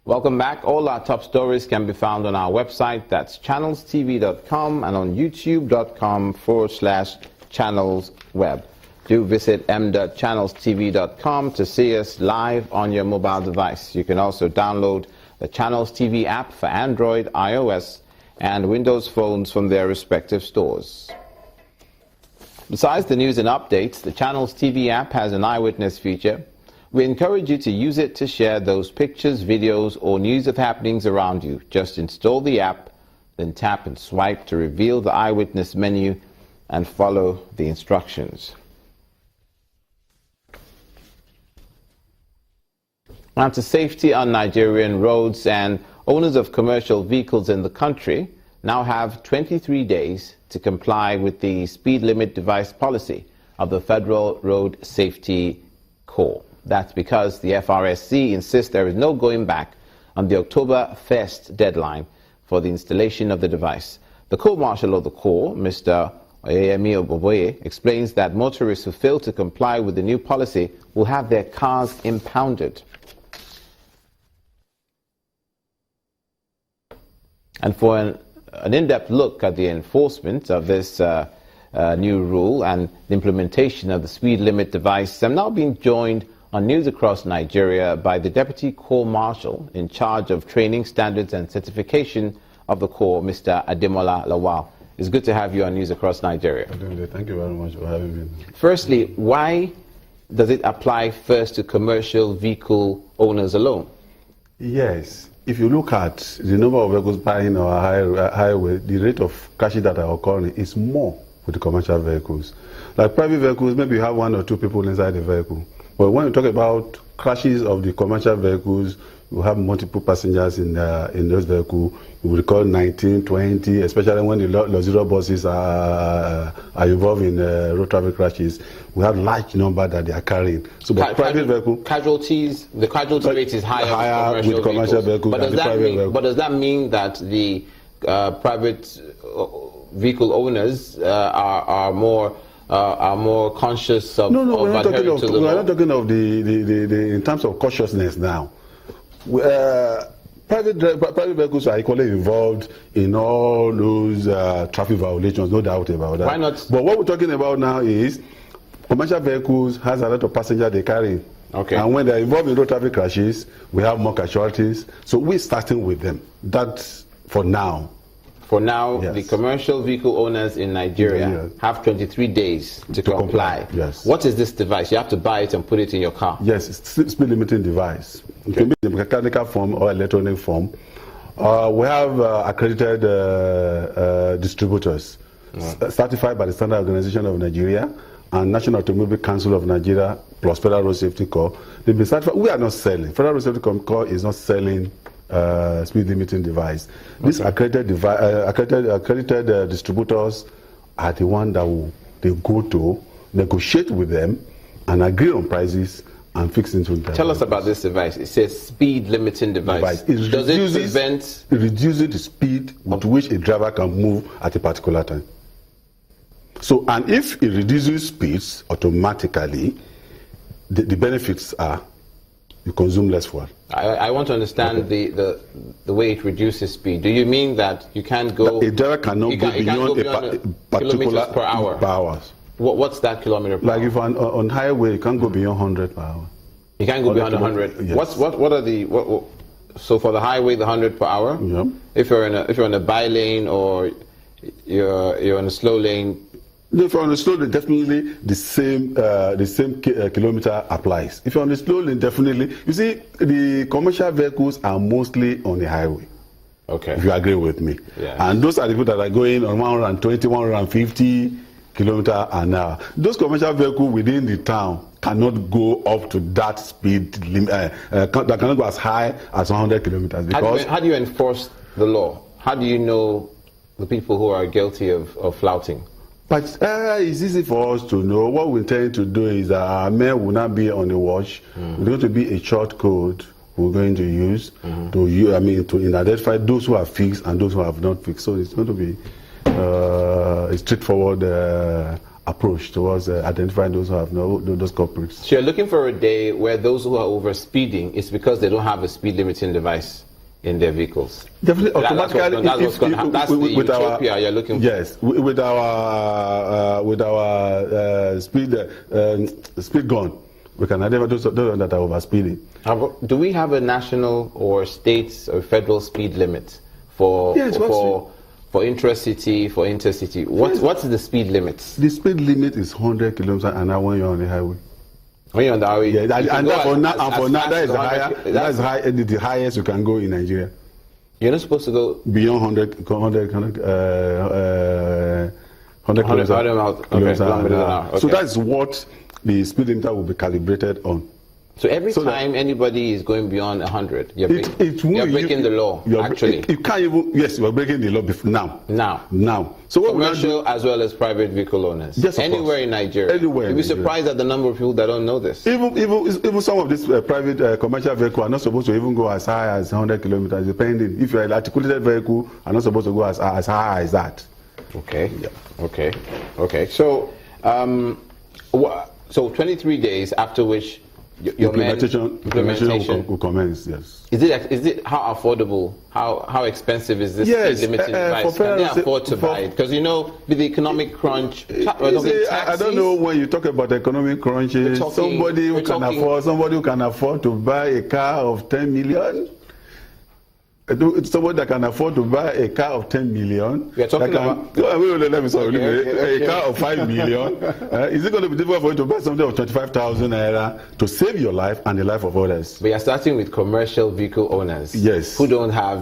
Welcome back. All our top stories can be found on our website. That's channelstv.com and on youtube.com/channelsweb. Do visit m.channelstv.com to see us live on your mobile device. You can also download the Channels TV app for Android, iOS, and Windows phones from their respective stores. Besides the news and updates, the Channels TV app has an eyewitness feature. We encourage you to use it to share those pictures, videos, or news of happenings around you. Just install the app, then tap and swipe to reveal the eyewitness menu and follow the instructions. Now to safety on Nigerian roads, and owners of commercial vehicles in the country now have 23 days to comply with the speed limit device policy of the Federal Road Safety Corps. That's because the FRSC insists there is no going back on the October 1st deadline for the installation of the device. The Co-Marshal of the Corps, Mr. Oyeyemi Oboboye, explains that motorists who fail to comply with the new policy will have their cars impounded. And for an in-depth look at the enforcement of this new rule and the implementation of the speed limit device, I'm now being joined on News Across Nigeria by the Deputy Corps Marshal in charge of training, standards and certification of the Corps, Mr. Ademola Lawal. It's good to have you on News Across Nigeria. Thank you very much for having me. Firstly, why does it apply first to commercial vehicle owners alone? Yes. If you look at the number of vehicles passing our highway, the rate of crashes that are occurring is more with the commercial vehicles. Like private vehicles, maybe you have one or two people inside the vehicle. But when you talk about crashes of the commercial vehicles, you have multiple passengers in those vehicles. You will record 19, 20, especially when the luxury buses are involved in road traffic crashes. We have large number that they are carrying. So the private vehicle casualties, the casualty rate is higher with commercial vehicles but than the private vehicle. But does that mean that the private vehicle owners are more conscious of adhering to the law? We're not talking of the in terms of cautiousness now. Private vehicles are equally involved in all those traffic violations, no doubt about that. Why not? But what we're talking about now is commercial vehicles has a lot of passengers they carry. Okay. And when they're involved in road traffic crashes, we have more casualties. So we're starting with them. That's for now. For now, yes. The commercial vehicle owners in Nigeria have 23 days to comply. Yes. What is this device? You have to buy it and put it in your car. Yes, it's a speed limiting device. It can be in mechanical form or electronic form. We have accredited distributors certified by the Standard Organization of Nigeria and National Automobile Council of Nigeria plus Federal Road Safety Corps. They've been certified. We are not selling. Federal Road Safety Corps is not selling speed limiting device. These accredited distributors are the one that they go to, negotiate with them, and agree on prices and fix into them. Tell us about this device. It says speed limiting device. Does it prevent? It reduces the speed with which a driver can move at a particular time. So, and if it reduces speeds automatically, the benefits are you consume less fuel. I want to understand the way it reduces speed. Do you mean that you can't go? A driver cannot go beyond a particular per hour. What's that kilometer per hour? Like if on highway, you can't go beyond 100 per hour. You can't go beyond 100. Yes. What are the so for the highway, the 100 per hour? Yeah. If you're in a by lane or you're in a slow lane. If you're on the slow lane, definitely the same kilometer applies. If you're on the slow lane, definitely. You see, the commercial vehicles are mostly on the highway. Okay. If you agree with me. Yes. And those are the people that are going on 120, 150 kilometers an hour. Those commercial vehicles within the town cannot go up to that speed limit. That cannot go as high as 100 kilometers. Because how do you enforce the law? How do you know the people who are guilty of flouting? But it's easy for us to know. What we intend to do is that our men will not be on the watch. It's going to be a short code we're going to use to identify those who are fixed and those who have not fixed. So it's going to be a straightforward approach towards identifying those who have those culprits. So you're looking for a day where those who are over speeding, it's because they don't have a speed limiting device in their vehicles. Definitely, automatically. That's the utopia you're looking for. Yes, with our speed gun, we can identify those that are over speeding. Do we have a national or state or federal speed limit for intracity, for intercity? What's the speed limits? The speed limit is 100 kilometers an hour when you're on the highway. When you're on the highway, that's the highest you can go in Nigeria. You're not supposed to go beyond 100 kilometers an hour. So that's what the speed limiter will be calibrated on. So every time anybody is going beyond 100, you're breaking the law, actually. You can't even, yes, you are breaking the law now. So what commercial as well as private vehicle owners. Yes, anywhere in Nigeria. Anywhere. You'll be surprised at the number of people that don't know this. Even some of these private commercial vehicles are not supposed to even go as high as 100 kilometers, depending. If you're an articulated vehicle, are not supposed to go as high as that. Okay. Yeah. Okay. So, so 23 days after which implementation will commence. Yes. Is it how affordable? How expensive is this limited device? Can they afford to buy it? Because with the economic crunch, I don't know when you talk about economic crunch. Somebody who can afford to buy a car of 10 million. Somebody that can afford to buy a car of 10 million. We are talking about a car of 5 million. Is it going to be difficult for you to buy something of 25,000 naira to save your life and the life of others? But you're starting with commercial vehicle owners. Yes. Who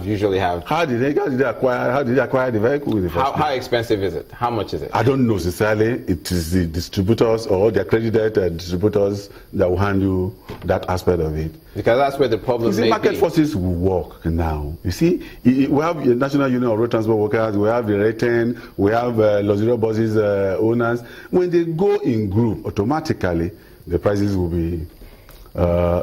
usually have. How did they acquire the vehicle? How expensive is it? How much is it? I don't know sincerely. It is the distributors or the accredited distributors that will handle that aspect of it. Because that's where the problem is. Market forces will work now. You see, we have the National Union of Road Transport Workers, we have the RETEN, we have luxury buses owners. When they go in group, automatically the prices will be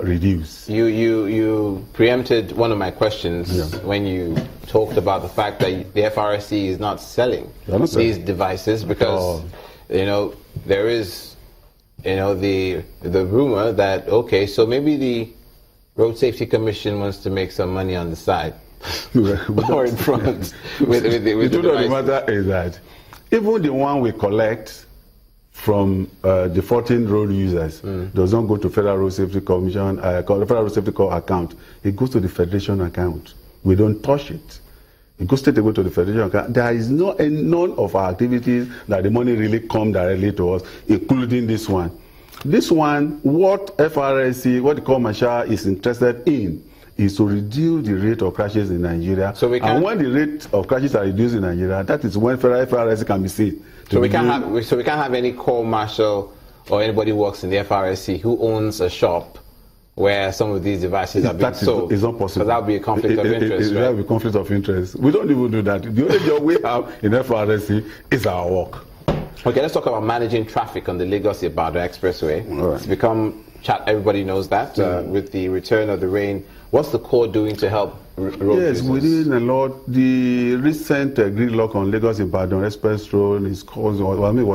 reduced. You preempted one of my questions when you talked about the fact that the FRSC is not selling these devices because there is the rumor that so maybe the Road Safety Commission wants to make some money on the side or in front with the truth of the matter is that even the one we collect from the 14 road users does not go to Federal Road Safety Commission, Federal Road Safety Corps account. It goes to the Federation account. We don't touch it. It goes straight away to the Federation account. There is none of our activities that the money really come directly to us, including this one. This one, what FRSC, what the commercial is interested in, is to reduce the rate of crashes in Nigeria. And when the rate of crashes are reduced in Nigeria, that is when FRSC can be seen. So we can't have any core marshal or anybody who works in the FRSC who owns a shop where some of these devices are being sold. It's not possible. So that would be a conflict of interest. That would be a conflict of interest. We don't even do that. The only job we have in FRSC is our work. Okay, let's talk about managing traffic on the Lagos-Ibadan Expressway. Right. It's become chat. Everybody knows that. With the return of the rain, what's the Corps doing to help road users? Yes, we did a lot. The recent gridlock on Lagos-Ibadan Express Road was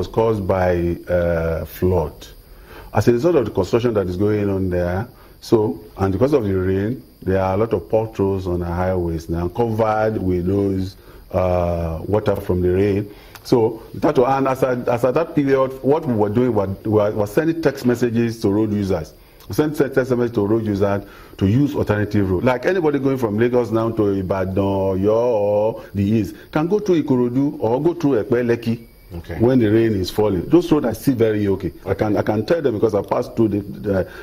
caused by flood. As a result of the construction that is going on there, and because of the rain, there are a lot of potholes on the highways now covered with those water from the rain. So, and as at that period, what we were doing was sending text messages to road users. We sent text messages to road users to use alternative route. Like anybody going from Lagos now to Ibadan or the east can go through Ikorodu or go through Ekpe-Lekki when the rain is falling. Those roads are still very okay. I can tell them because I passed through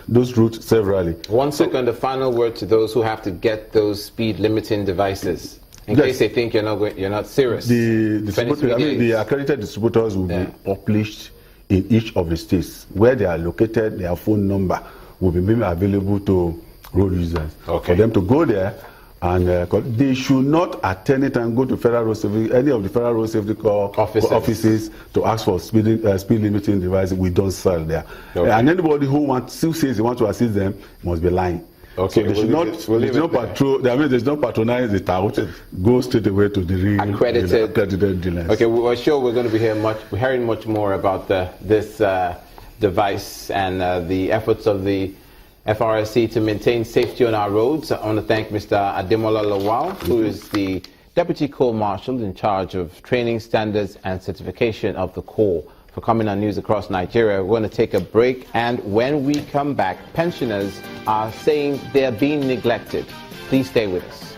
those routes severally. 1 second, the final word to those who have to get those speed limiting devices. In case they think you're not serious. The accredited distributors will be published in each of the states. Where they are located, their phone number will be made available to road users. For them to go there, and they should not at any time go to any of the Federal Road Safety Corps offices to ask for speed limiting devices. We don't sell there. And anybody who still says he wants to assist them must be lying. Okay, So they should not, there's no patronize it out. Go straight away to the real accredited dealers. Okay, we're sure we're going to be hearing much more about this device and the efforts of the FRSC to maintain safety on our roads. I want to thank Mr. Ademola Lawal, who is the Deputy Corps Marshal in charge of training standards and certification of the Corps, for coming on News Across Nigeria. We're going to take a break, and when we come back, pensioners are saying they're being neglected. Please stay with us.